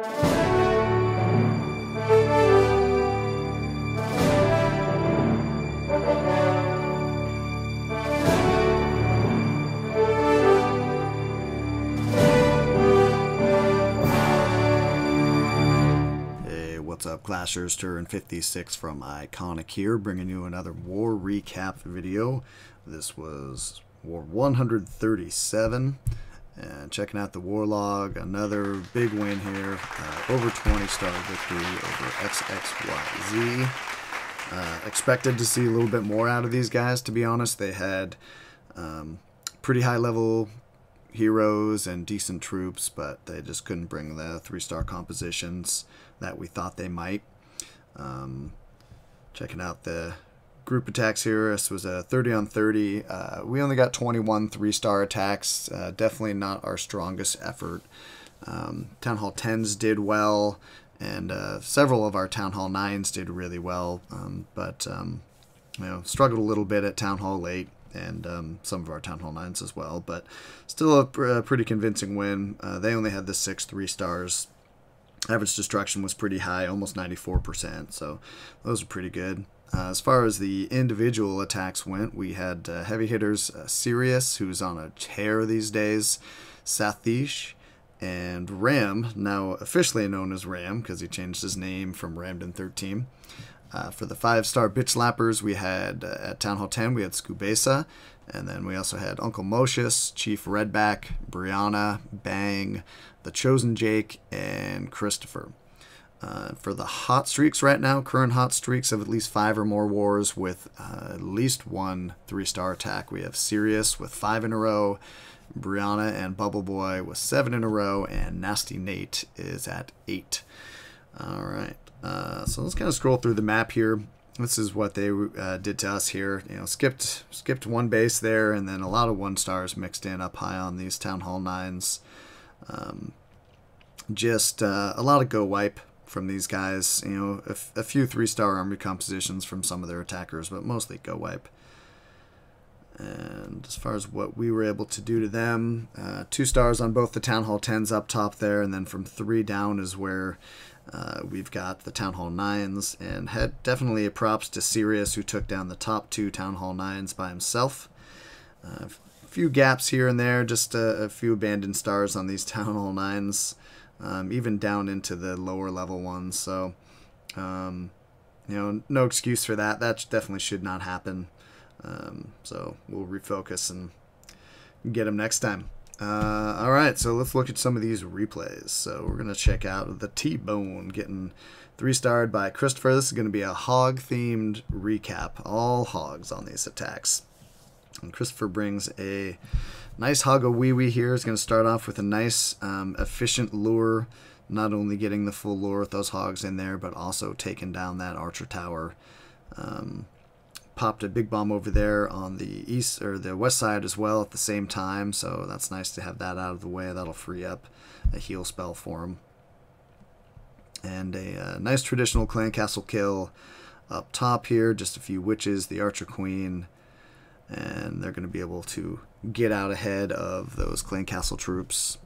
What's up, Clashers? Turn 56 from iKonik here, bringing you another war recap video. This was War 137, and checking out the war log. Another big win here, over 20-star victory over xxyz. Expected to see a little bit more out of these guys, to be honest. They had pretty high-level heroes and decent troops, but they just couldn't bring the 3-star compositions that we thought they might. Checking out the group attacks here, this was a 30 on 30. We only got 21 3-star attacks, definitely not our strongest effort. Town Hall 10s did well, and several of our Town Hall 9s did really well, but you know, struggled a little bit at Town Hall 8 and some of our Town Hall 9s as well, but still a pretty convincing win. They only had the 6 3-stars. Average destruction was pretty high, almost 94%, so those are pretty good. As far as the individual attacks went, we had heavy hitters Sirius, who's on a tear these days, satheesh, and Ram, now officially known as Ram because he changed his name from Ramden 13. For the 5-star bitch slappers, we had at Town Hall 10, we had Scubesa, and then we also had UncleMoshes, Chief Redback, Brionna, Bang, TheChosenJake, and Xristwpher. For the hot streaks right now, current hot streaks of at least 5 or more wars with at least one 3-star attack. We have Sirius with 5 in a row, Brionna and BubbleBoy with 7 in a row, and Nasty Nate is at 8. Alright, so let's kind of scroll through the map here. This is what they did to us here. You know, skipped one base there, and then a lot of 1-stars mixed in up high on these Town Hall 9s. Just a lot of go wipe from these guys. You know, a few 3-star army compositions from some of their attackers, but mostly go wipe. And as far as what we were able to do to them, 2 stars on both the Town Hall 10s up top there, and then from 3 down is where we've got the Town Hall 9s, and had definitely a props to Sirius, who took down the top 2 Town Hall 9s by himself. A few gaps here and there, just a few abandoned stars on these Town Hall 9s, even down into the lower level ones, so you know, no excuse for that. That definitely should not happen. So we'll refocus and get them next time. Alright, so let's look at some of these replays. So we're going to check out the Tbone getting 3-starred by Xristwpher. This is going to be a hog-themed recap. All hogs on these attacks. And Xristwpher brings a nice hogowiwi here. He's going to start off with a nice, efficient lure. Not only getting the full lure with those hogs in there, but also taking down that archer tower. Popped a big bomb over there on the east or the west side as well at the same time, so that's nice to have that out of the way. That'll free up a heal spell for him. And a nice traditional clan castle kill up top here. Just a few witches, the archer queen, and they're going to be able to get out ahead of those clan castle troops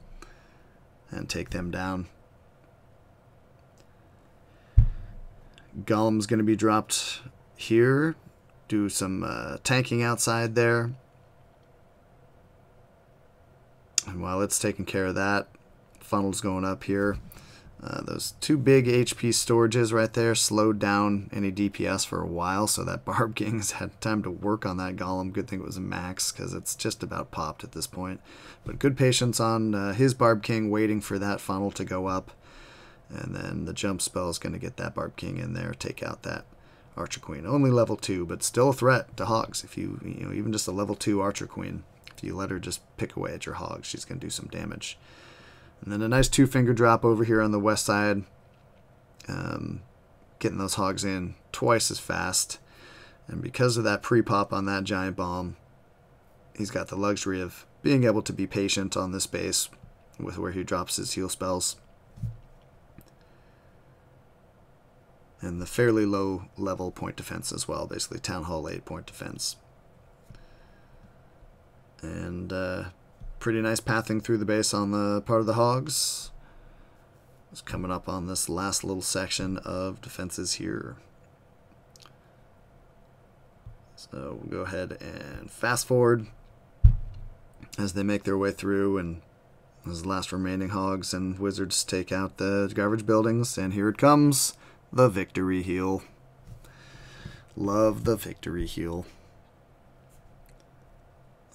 and take them down. Golem's going to be dropped here. Do some tanking outside there. And while it's taking care of that, funnel's going up here. Those 2 big HP storages right there slowed down any DPS for a while, so that Barb King's had time to work on that Golem. Good thing it was a max, because it's just about popped at this point. But good patience on his Barb King, waiting for that funnel to go up. And then the jump spell is going to get that Barb King in there, take out that Archer Queen. Only level 2, but still a threat to hogs. If you know, even just a level 2 Archer Queen, if you let her just pick away at your hogs, she's going to do some damage. And then a nice 2-finger drop over here on the west side. Getting those hogs in twice as fast. And because of that pre-pop on that giant bomb, he's got the luxury of being able to be patient on this base with where he drops his heal spells. And the fairly low level point defense as well, basically Town Hall 8 point defense. And pretty nice pathing through the base on the part of the hogs. It's coming up on this last little section of defenses here. So we'll go ahead and fast forward as they make their way through, and as the last remaining hogs and wizards take out the garbage buildings, and here it comes, the victory heal. Love the victory heal.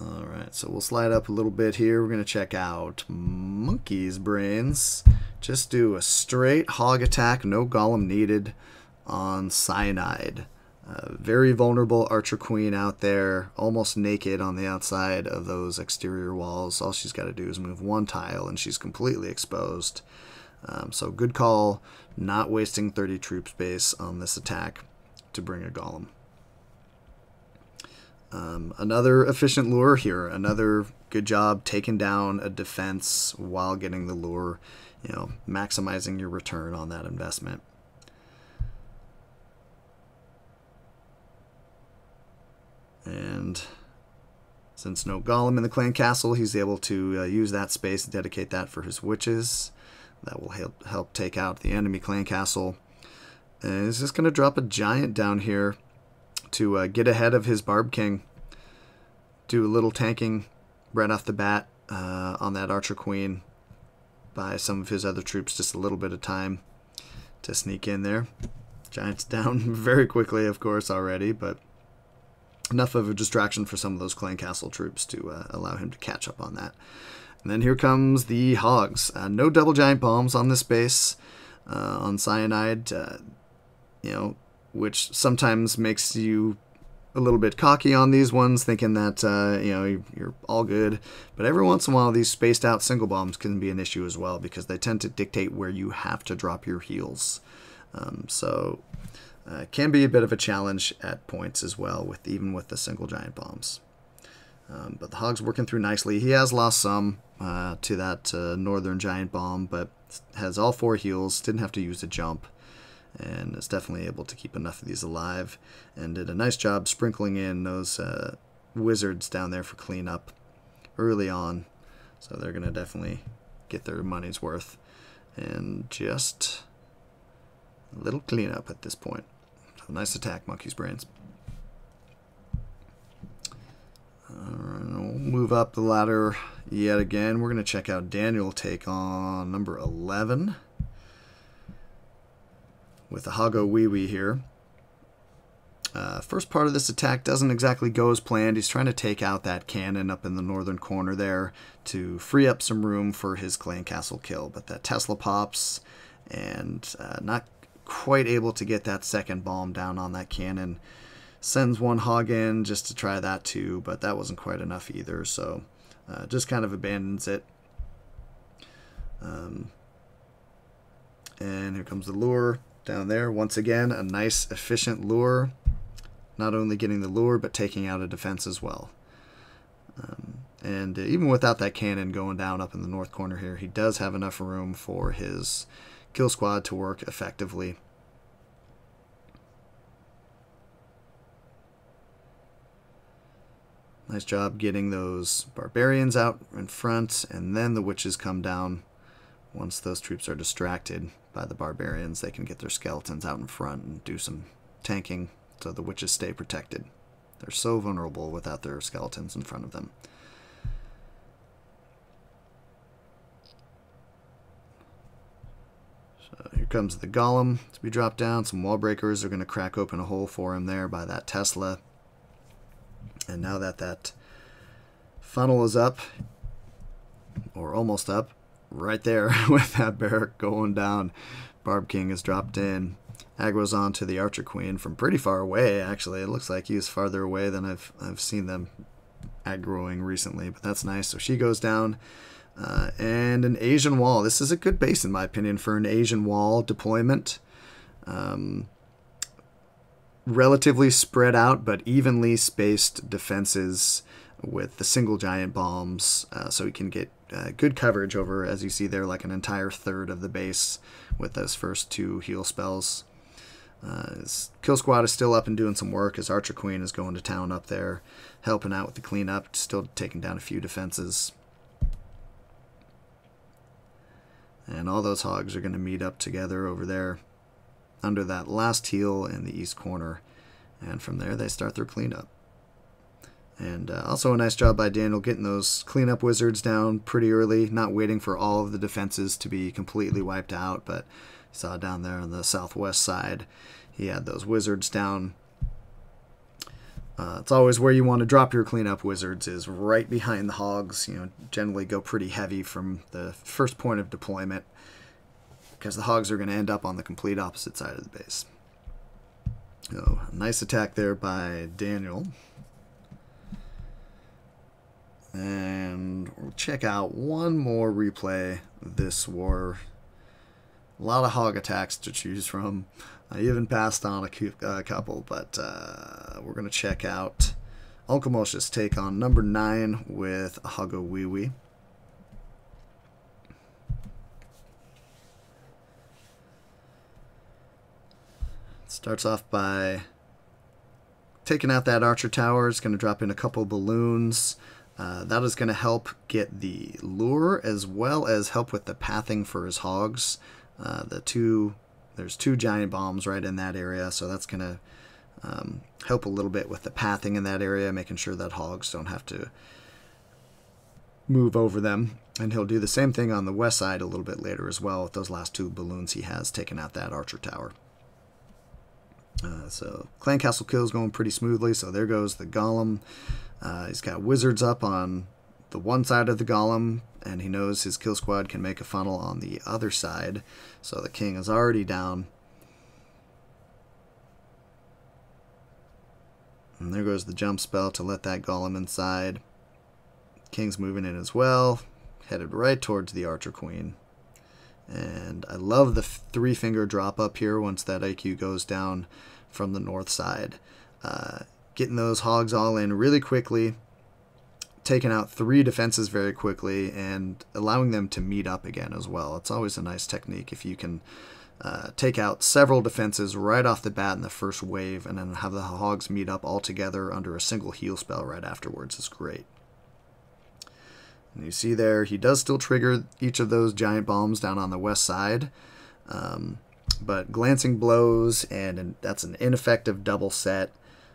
Alright, so we'll slide up a little bit here. We're going to check out Monkey's Brains. Just do a straight hog attack, no golem needed, on Cyanide. Very vulnerable Archer Queen out there, almost naked on the outside of those exterior walls. All she's got to do is move one tile and she's completely exposed. So good call, not wasting 30 troop space on this attack to bring a golem. Another efficient lure here, another good job taking down a defense while getting the lure, you know, maximizing your return on that investment. And since no golem in the clan castle, he's able to use that space and dedicate that for his witches. That will help take out the enemy clan castle. And he's just going to drop a giant down here to get ahead of his Barb King. Do a little tanking right off the bat on that Archer Queen. Buy some of his other troops just a little bit of time to sneak in there. Giant's down very quickly, of course, already, but enough of a distraction for some of those clan castle troops to allow him to catch up on that. And then here comes the hogs. No double giant bombs on this base on Cyanide, you know, which sometimes makes you a little bit cocky on these ones, thinking that you know, you're all good. But every once in a while, these spaced out single bombs can be an issue as well, because they tend to dictate where you have to drop your heals. So it can be a bit of a challenge at points as well, even with the single giant bombs. But the hog's working through nicely. He has lost some to that northern giant bomb, but has all 4 heals, didn't have to use a jump, and is definitely able to keep enough of these alive, and did a nice job sprinkling in those wizards down there for cleanup early on. So they're going to definitely get their money's worth, and just a little cleanup at this point. So nice attack, Monkey's Brains. We'll move up the ladder yet again. We're going to check out Daniel take on number 11 with the hogowiwi here. First part of this attack doesn't exactly go as planned. He's trying to take out that cannon up in the northern corner there to free up some room for his clan castle kill, but that Tesla pops, and not quite able to get that second bomb down on that cannon. Sends one hog in just to try that too, but that wasn't quite enough either, so just kind of abandons it. And here comes the lure down there. Once again, a nice efficient lure. Not only getting the lure, but taking out a defense as well. And even without that cannon going down up in the north corner here, he does have enough room for his kill squad to work effectively. Nice job getting those barbarians out in front, and then the witches come down. Once those troops are distracted by the barbarians, they can get their skeletons out in front and do some tanking so the witches stay protected. They're so vulnerable without their skeletons in front of them. So here comes the golem to be dropped down. Some wall breakers are going to crack open a hole for him there by that Tesla. And now that that funnel is up, or almost up, right there with that barrack going down, Barb King is dropped in. Aggro's on to the Archer Queen from pretty far away, actually. It looks like he's farther away than I've seen them aggroing recently, but that's nice. So she goes down. And an Asian wall. This is a good base, in my opinion, for an Asian wall deployment. Relatively spread out, but evenly spaced defenses with the single giant bombs, so we can get good coverage over, as you see there, like an entire third of the base with those first 2 heal spells. His kill squad is still up and doing some work. His Archer Queen is going to town up there, helping out with the cleanup, still taking down a few defenses. And all those hogs are going to meet up together over there under that last heel in the east corner. And from there, they start their cleanup. And also a nice job by Daniel getting those cleanup wizards down pretty early, not waiting for all of the defenses to be completely wiped out. But you saw down there on the southwest side, he had those wizards down. It's always where you want to drop your cleanup wizards, is right behind the hogs. You know, generally go pretty heavy from the first point of deployment, because the hogs are going to end up on the complete opposite side of the base. So, nice attack there by Daniel. And we'll check out one more replay this war. A lot of hog attacks to choose from. I even passed on a couple, but we're going to check out UncleMoshes' take on number 9 with a hogowiwi. Starts off by taking out that archer tower. It's going to drop in a couple balloons. That is going to help get the lure as well as help with the pathing for his hogs. There's 2 giant bombs right in that area, so that's going to help a little bit with the pathing in that area, making sure that hogs don't have to move over them. And he'll do the same thing on the west side a little bit later as well with those last 2 balloons he has taking out that archer tower. So clan castle kill is going pretty smoothly, so there goes the golem. He's got wizards up on the one side of the golem, and he knows his kill squad can make a funnel on the other side. So the king is already down. And there goes the jump spell to let that golem inside. King's moving in as well, headed right towards the archer queen. And I love the 3-finger drop up here once that IQ goes down from the north side. Getting those hogs all in really quickly, taking out 3 defenses very quickly, and allowing them to meet up again as well. It's always a nice technique if you can take out several defenses right off the bat in the first wave, and then have the hogs meet up all together under a single heal spell right afterwards. It's great. And you see there, he does still trigger each of those giant bombs down on the west side, but glancing blows, and that's an ineffective double set,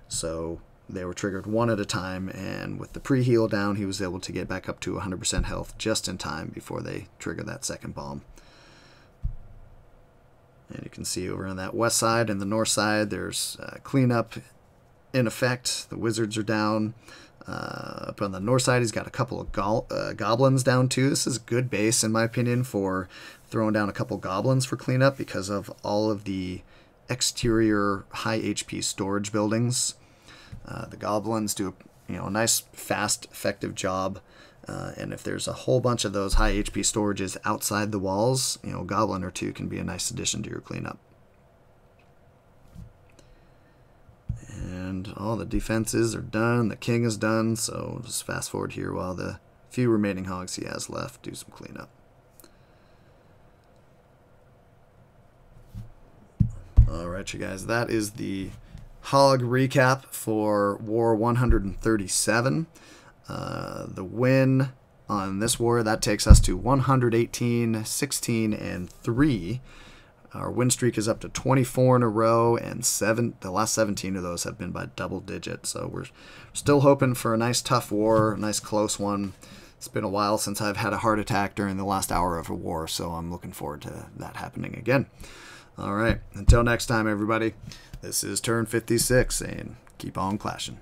so they were triggered one at a time, and with the pre-heal down, he was able to get back up to 100% health just in time before they trigger that second bomb. And you can see over on that west side and the north side, there's cleanup in effect. The wizards are down. Up on the north side, he's got a couple of goblins down too. This is a good base, in my opinion, for throwing down a couple goblins for cleanup because of all of the exterior high HP storage buildings. The goblins do a nice, fast, effective job. And if there's a whole bunch of those high HP storages outside the walls, a goblin or 2 can be a nice addition to your cleanup. And all the defenses are done. The king is done. So we'll just fast forward here while the few remaining hogs he has left do some cleanup. Alright, you guys, that is the hog recap for War 137. The win on this war, that takes us to 118, 16, and 3. Our win streak is up to 24 in a row, and the last 17 of those have been by double digits. So we're still hoping for a nice tough war, a nice close one. It's been a while since I've had a heart attack during the last hour of a war, so I'm looking forward to that happening again. All right, until next time, everybody, this is Turn 56, and keep on clashing.